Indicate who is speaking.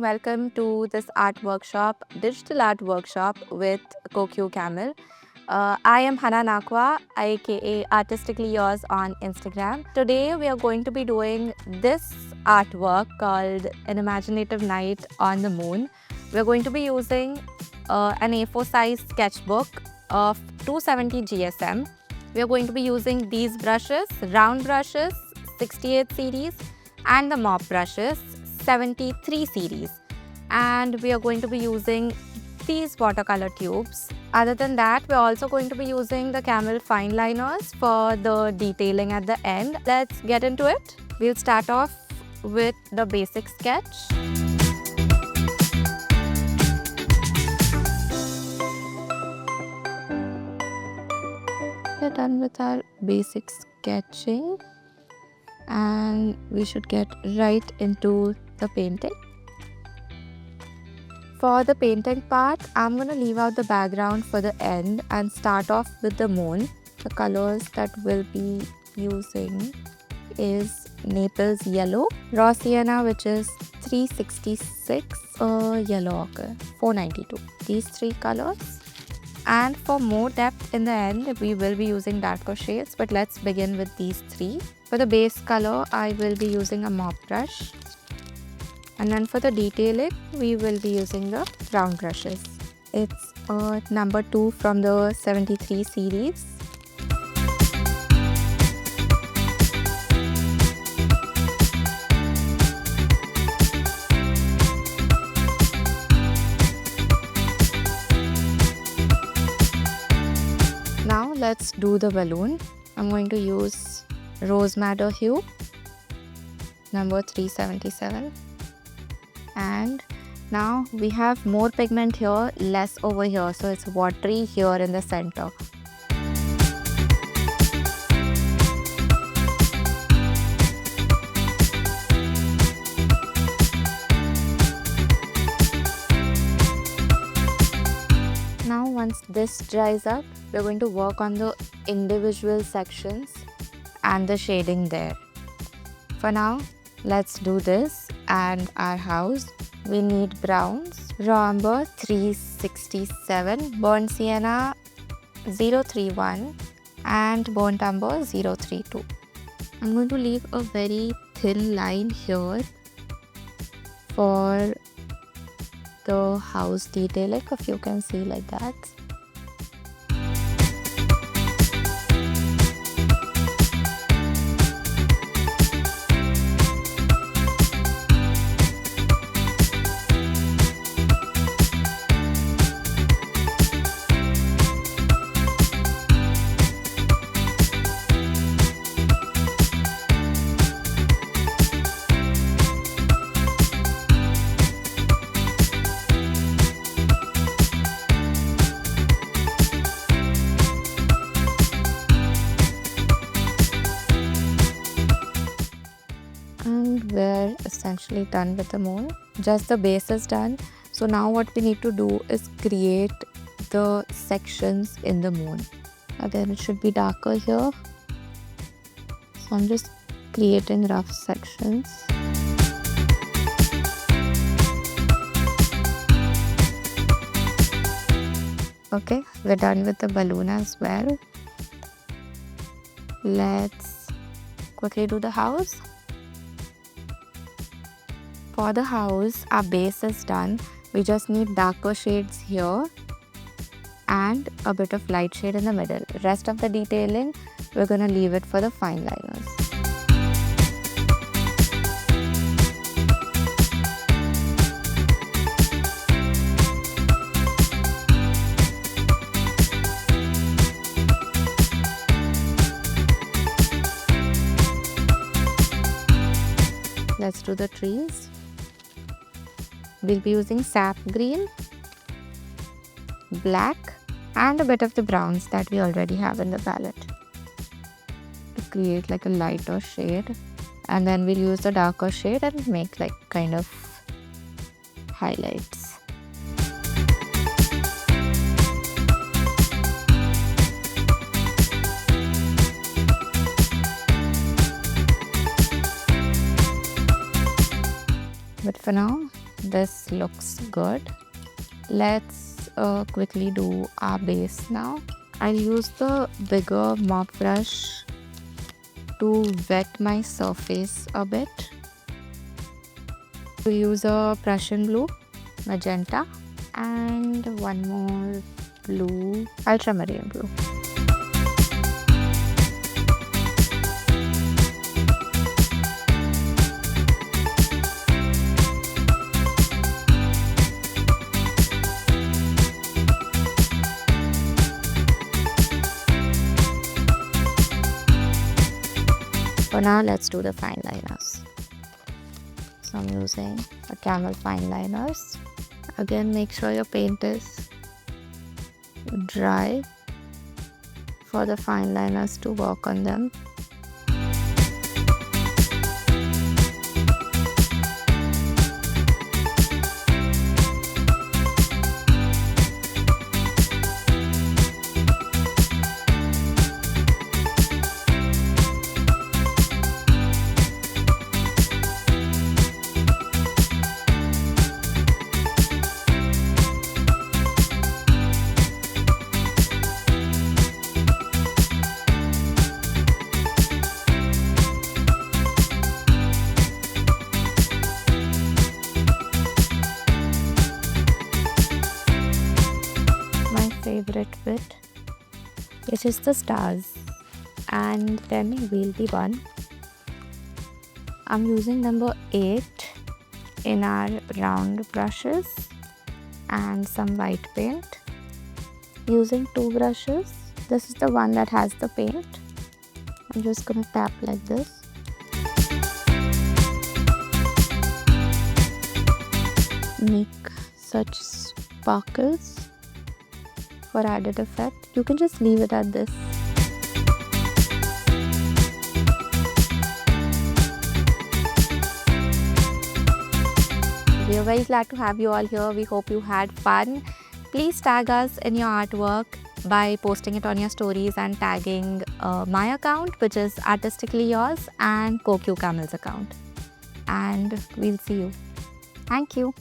Speaker 1: welcome to this art workshop, digital art workshop with Kokuyo Camlin. I am Hana Nakwa, aka Artistically Yours on Instagram. Today we are going to be doing this artwork called An Imaginative Night on the Moon. We are going to be using an A4 size sketchbook of 270 GSM. We are going to be using these brushes, round brushes, 68 series, and the mop brushes, 73 series. And we are going to be using these watercolor tubes. Other than that, we're also going to be using the Camel fine liners for the detailing at the end. Let's get into it. We'll start off with the basic sketch. We're done with our basic sketching and we should get right into the painting. For the painting part, I'm going to leave out the background for the end and start off with the moon. The colors that we'll be using is Naples yellow, raw sienna which is 366, yellow ochre 492. These three colors. And for more depth in the end, we will be using darker shades, but let's begin with these three. For the base color, I will be using a mop brush. And then for the detailing, we will be using the round brushes. It's number 2 from the 73 series. Now let's do the balloon. I'm going to use rose madder hue, number 377. And now we have more pigment here, less over here, so it's watery here in the center. Now once this dries up, we're going to work on the individual sections and the shading there. For now, let's do this. And our house, we need browns, raw umber 367, burnt sienna 031 and burnt umber 032. I'm going to leave a very thin line here for the house detailing, if you can see like that. And we're essentially done with the moon. Just the base is done. So now what we need to do is create the sections in the moon. Again, it should be darker here. So I'm just creating rough sections. Okay, we're done with the balloon as well. Let's quickly do the house. For the house, our base is done. We just need darker shades here and a bit of light shade in the middle. Rest of the detailing, we're going to leave it for the fine liners. Let's do the trees. We'll be using sap green, black, and a bit of the browns that we already have in the palette to create like a lighter shade. And then we'll use the darker shade and make like kind of highlights. But for now, this looks good. Let's quickly do our base now. I'll use the bigger mop brush to wet my surface a bit. To use a Prussian Blue, Magenta, and one more blue, ultramarine blue. For now, let's do the fine liners. So I'm using a Camel fine liners. Again, make sure your paint is dry for the fine liners to work on them. Favorite bit, which is the stars, and then we'll be one. I'm using number 8 in our round brushes and some white paint. Using 2 brushes. This is the one that has the paint. I'm just gonna tap like this. Make such sparkles. For added effect, you can just leave it at this. We are very glad to have you all here. We hope you had fun. Please tag us in your artwork by posting it on your stories and tagging my account, which is Artistically Yours, and Kokuyo Camlin's account. And we'll see you. Thank you.